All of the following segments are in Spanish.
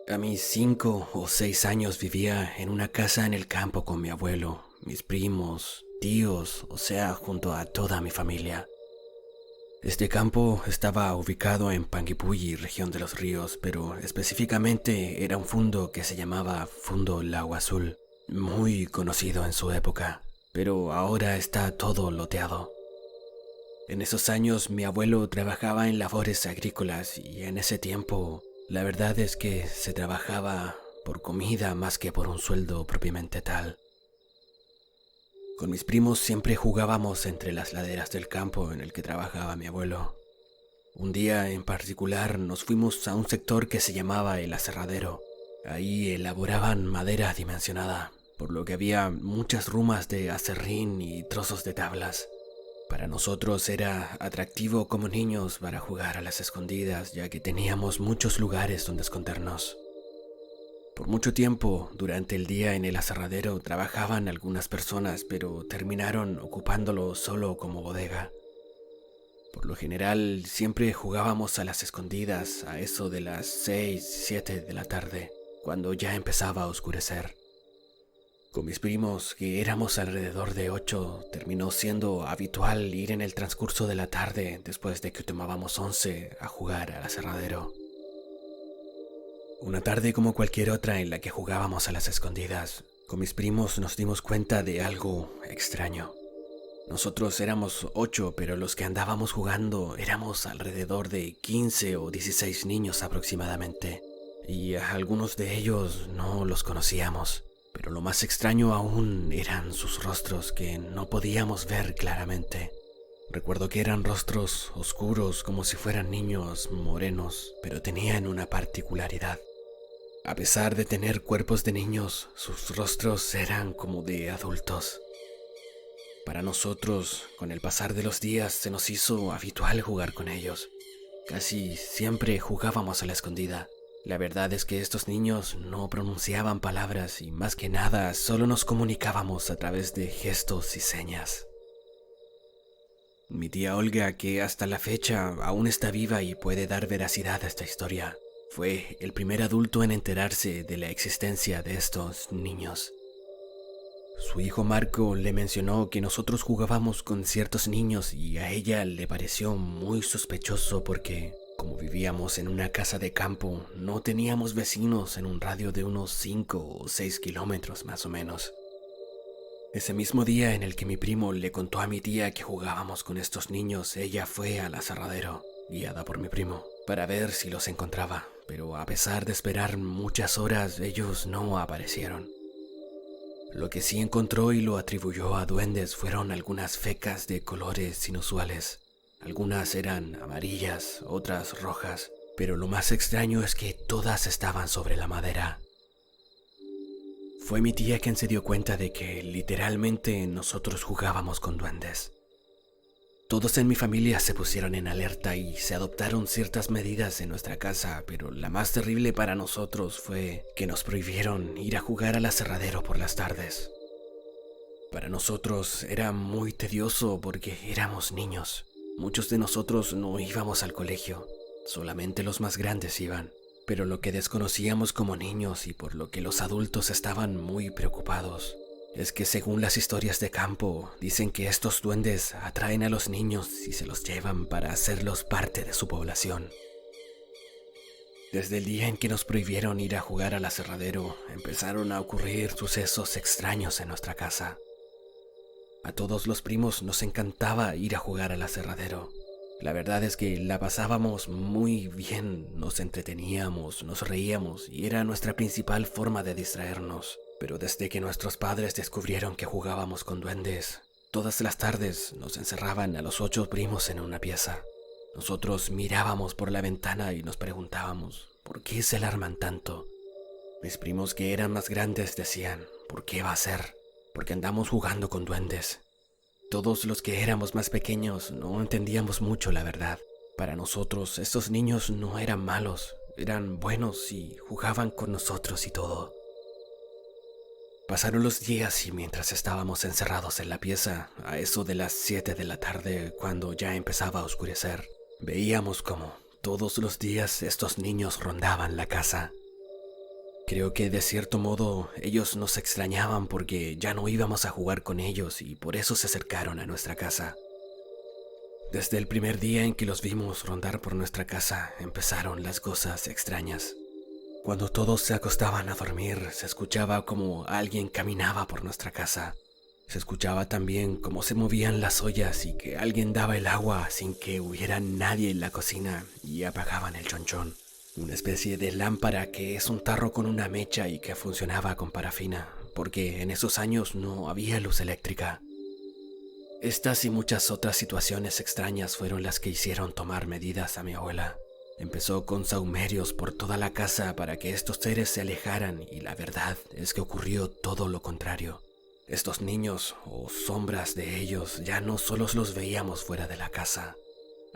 A mis 5 o 6 años vivía en una casa en el campo con mi abuelo, mis primos, tíos, o sea, junto a toda mi familia. Este campo estaba ubicado en Panguipulli, región de los ríos, pero específicamente era un fundo que se llamaba Fundo Lago Azul, muy conocido en su época, pero ahora está todo loteado. En esos años mi abuelo trabajaba en labores agrícolas y en ese tiempo la verdad es que se trabajaba por comida más que por un sueldo propiamente tal. Con mis primos siempre jugábamos entre las laderas del campo en el que trabajaba mi abuelo. Un día en particular nos fuimos a un sector que se llamaba el aserradero. Ahí elaboraban madera dimensionada, por lo que había muchas rumas de aserrín y trozos de tablas. Para nosotros era atractivo como niños para jugar a las escondidas, ya que teníamos muchos lugares donde escondernos. Por mucho tiempo, durante el día en el aserradero trabajaban algunas personas, pero terminaron ocupándolo solo como bodega. Por lo general, siempre jugábamos a las escondidas a eso de las 6, 7 de la tarde, cuando ya empezaba a oscurecer. Con mis primos, que éramos alrededor de 8, terminó siendo habitual ir en el transcurso de la tarde, después de que tomábamos 11, a jugar al aserradero. Una tarde como cualquier otra en la que jugábamos a las escondidas, con mis primos nos dimos cuenta de algo extraño. Nosotros éramos 8, pero los que andábamos jugando éramos alrededor de 15 o 16 niños aproximadamente, y a algunos de ellos no los conocíamos. Pero lo más extraño aún eran sus rostros que no podíamos ver claramente. Recuerdo que eran rostros oscuros como si fueran niños morenos, pero tenían una particularidad. A pesar de tener cuerpos de niños, sus rostros eran como de adultos. Para nosotros, con el pasar de los días, se nos hizo habitual jugar con ellos. Casi siempre jugábamos a la escondida. La verdad es que estos niños no pronunciaban palabras y más que nada solo nos comunicábamos a través de gestos y señas. Mi tía Olga, que hasta la fecha aún está viva y puede dar veracidad a esta historia, fue el primer adulto en enterarse de la existencia de estos niños. Su hijo Marco le mencionó que nosotros jugábamos con ciertos niños y a ella le pareció muy sospechoso porque, como vivíamos en una casa de campo, no teníamos vecinos en un radio de unos 5 o 6 kilómetros más o menos. Ese mismo día en el que mi primo le contó a mi tía que jugábamos con estos niños, ella fue al aserradero, guiada por mi primo, para ver si los encontraba, pero a pesar de esperar muchas horas, ellos no aparecieron. Lo que sí encontró y lo atribuyó a duendes fueron algunas fecas de colores inusuales. Algunas eran amarillas, otras rojas, pero lo más extraño es que todas estaban sobre la madera. Fue mi tía quien se dio cuenta de que literalmente nosotros jugábamos con duendes. Todos en mi familia se pusieron en alerta y se adoptaron ciertas medidas en nuestra casa, pero la más terrible para nosotros fue que nos prohibieron ir a jugar al aserradero por las tardes. Para nosotros era muy tedioso porque éramos niños. Muchos de nosotros no íbamos al colegio, solamente los más grandes iban. Pero lo que desconocíamos como niños y por lo que los adultos estaban muy preocupados es que según las historias de campo, dicen que estos duendes atraen a los niños y se los llevan para hacerlos parte de su población. Desde el día en que nos prohibieron ir a jugar al aserradero, empezaron a ocurrir sucesos extraños en nuestra casa. A todos los primos nos encantaba ir a jugar al aserradero. La verdad es que la pasábamos muy bien, nos entreteníamos, nos reíamos y era nuestra principal forma de distraernos. Pero desde que nuestros padres descubrieron que jugábamos con duendes, todas las tardes nos encerraban a los 8 primos en una pieza. Nosotros mirábamos por la ventana y nos preguntábamos, ¿por qué se alarman tanto? Mis primos que eran más grandes decían, ¿por qué va a ser? Porque andamos jugando con duendes. Todos los que éramos más pequeños no entendíamos mucho la verdad. Para nosotros, estos niños no eran malos, eran buenos y jugaban con nosotros y todo. Pasaron los días y mientras estábamos encerrados en la pieza, a eso de las 7 de la tarde, cuando ya empezaba a oscurecer, veíamos como todos los días estos niños rondaban la casa. Creo que de cierto modo ellos nos extrañaban porque ya no íbamos a jugar con ellos y por eso se acercaron a nuestra casa. Desde el primer día en que los vimos rondar por nuestra casa empezaron las cosas extrañas. Cuando todos se acostaban a dormir, se escuchaba como alguien caminaba por nuestra casa. Se escuchaba también cómo se movían las ollas y que alguien daba el agua sin que hubiera nadie en la cocina y apagaban el chonchón. Una especie de lámpara que es un tarro con una mecha y que funcionaba con parafina, porque en esos años no había luz eléctrica. Estas y muchas otras situaciones extrañas fueron las que hicieron tomar medidas a mi abuela. Empezó con sahumerios por toda la casa para que estos seres se alejaran y la verdad es que ocurrió todo lo contrario. Estos niños o sombras de ellos ya no solo los veíamos fuera de la casa,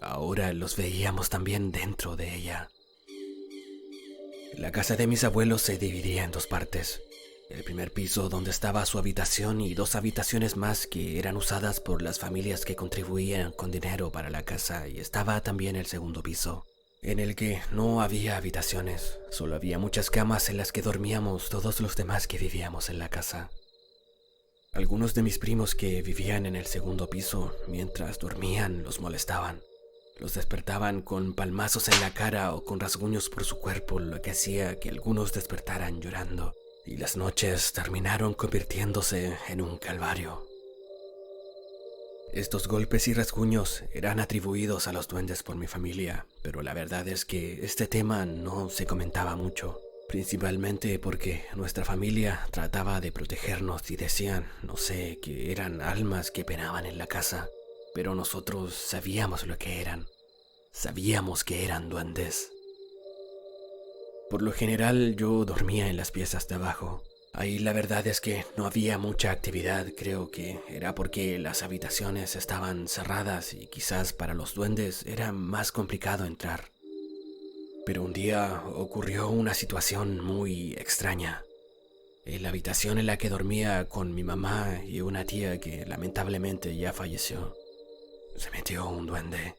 ahora los veíamos también dentro de ella. La casa de mis abuelos se dividía en dos partes. El primer piso donde estaba su habitación y dos habitaciones más que eran usadas por las familias que contribuían con dinero para la casa, y estaba también el segundo piso, en el que no había habitaciones, solo había muchas camas en las que dormíamos todos los demás que vivíamos en la casa. Algunos de mis primos que vivían en el segundo piso, mientras dormían, los molestaban. Los despertaban con palmazos en la cara o con rasguños por su cuerpo, lo que hacía que algunos despertaran llorando, y las noches terminaron convirtiéndose en un calvario. Estos golpes y rasguños eran atribuidos a los duendes por mi familia, pero la verdad es que este tema no se comentaba mucho, principalmente porque nuestra familia trataba de protegernos y decían, no sé, que eran almas que penaban en la casa. Pero nosotros sabíamos lo que eran. Sabíamos que eran duendes. Por lo general yo dormía en las piezas de abajo. Ahí la verdad es que no había mucha actividad, creo que era porque las habitaciones estaban cerradas y quizás para los duendes era más complicado entrar. Pero un día ocurrió una situación muy extraña. En la habitación en la que dormía con mi mamá y una tía que lamentablemente ya falleció, se metió un duende.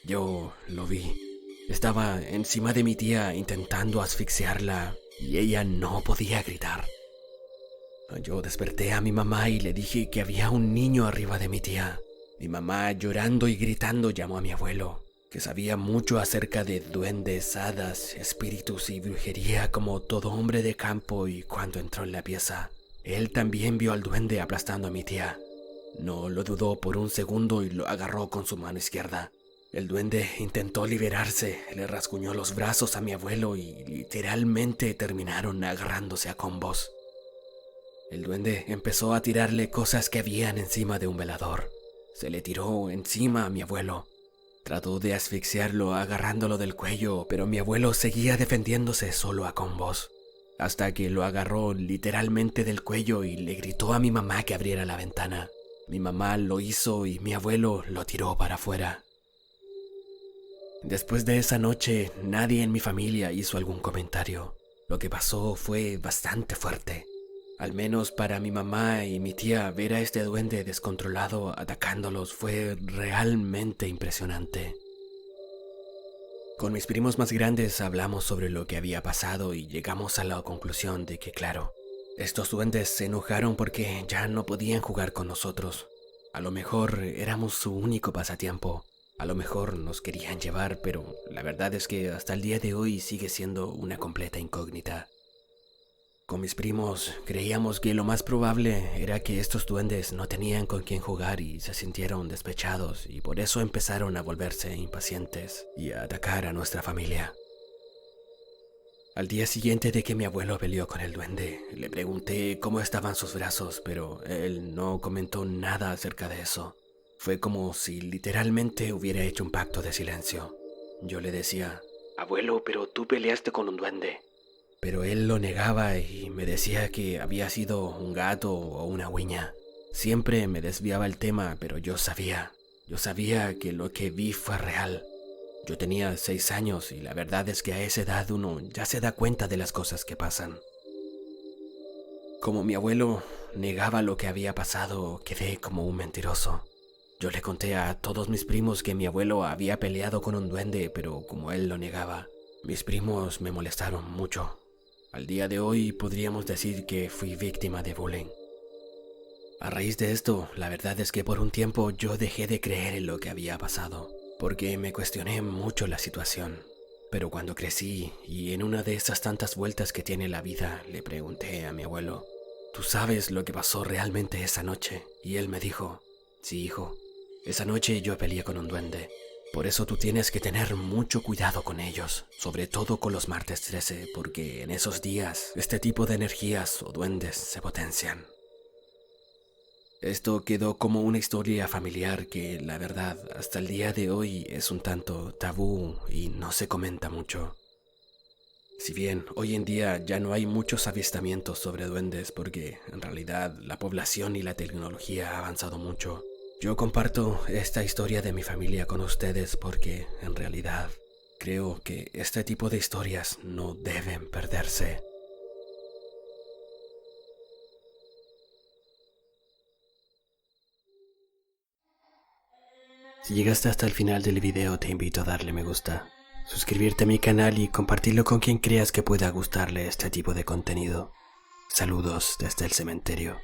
Yo lo vi. Estaba encima de mi tía intentando asfixiarla y ella no podía gritar. Yo desperté a mi mamá y le dije que había un niño arriba de mi tía. Mi mamá, llorando y gritando, llamó a mi abuelo, que sabía mucho acerca de duendes, hadas, espíritus y brujería como todo hombre de campo, y cuando entró en la pieza, él también vio al duende aplastando a mi tía. No lo dudó por un segundo y lo agarró con su mano izquierda. El duende intentó liberarse, le rasguñó los brazos a mi abuelo y literalmente terminaron agarrándose a combos. El duende empezó a tirarle cosas que habían encima de un velador. Se le tiró encima a mi abuelo. Trató de asfixiarlo agarrándolo del cuello, pero mi abuelo seguía defendiéndose solo a combos, hasta que lo agarró literalmente del cuello y le gritó a mi mamá que abriera la ventana. Mi mamá lo hizo y mi abuelo lo tiró para afuera. Después de esa noche, nadie en mi familia hizo algún comentario. Lo que pasó fue bastante fuerte. Al menos para mi mamá y mi tía, ver a este duende descontrolado atacándolos fue realmente impresionante. Con mis primos más grandes hablamos sobre lo que había pasado y llegamos a la conclusión de que, claro, estos duendes se enojaron porque ya no podían jugar con nosotros. A lo mejor éramos su único pasatiempo. A lo mejor nos querían llevar, pero la verdad es que hasta el día de hoy sigue siendo una completa incógnita. Con mis primos creíamos que lo más probable era que estos duendes no tenían con quién jugar y se sintieron despechados, y por eso empezaron a volverse impacientes y a atacar a nuestra familia. Al día siguiente de que mi abuelo peleó con el duende, le pregunté cómo estaban sus brazos, pero él no comentó nada acerca de eso. Fue como si literalmente hubiera hecho un pacto de silencio. Yo le decía, abuelo, pero tú peleaste con un duende. Pero él lo negaba y me decía que había sido un gato o una huiña. Siempre me desviaba el tema, pero yo sabía que lo que vi fue real. Yo tenía 6 años y la verdad es que a esa edad uno ya se da cuenta de las cosas que pasan. Como mi abuelo negaba lo que había pasado, quedé como un mentiroso. Yo le conté a todos mis primos que mi abuelo había peleado con un duende, pero como él lo negaba, mis primos me molestaron mucho. Al día de hoy podríamos decir que fui víctima de bullying. A raíz de esto, la verdad es que por un tiempo yo dejé de creer en lo que había pasado, porque me cuestioné mucho la situación. Pero cuando crecí y en una de esas tantas vueltas que tiene la vida, le pregunté a mi abuelo, ¿tú sabes lo que pasó realmente esa noche? Y él me dijo, sí, hijo, esa noche yo peleé con un duende. Por eso tú tienes que tener mucho cuidado con ellos, sobre todo con los martes 13, porque en esos días este tipo de energías o duendes se potencian. Esto quedó como una historia familiar que, la verdad, hasta el día de hoy es un tanto tabú y no se comenta mucho. Si bien hoy en día ya no hay muchos avistamientos sobre duendes porque en realidad la población y la tecnología ha avanzado mucho, yo comparto esta historia de mi familia con ustedes porque en realidad creo que este tipo de historias no deben perderse. Si llegaste hasta el final del video, te invito a darle me gusta, suscribirte a mi canal y compartirlo con quien creas que pueda gustarle este tipo de contenido. Saludos desde el cementerio.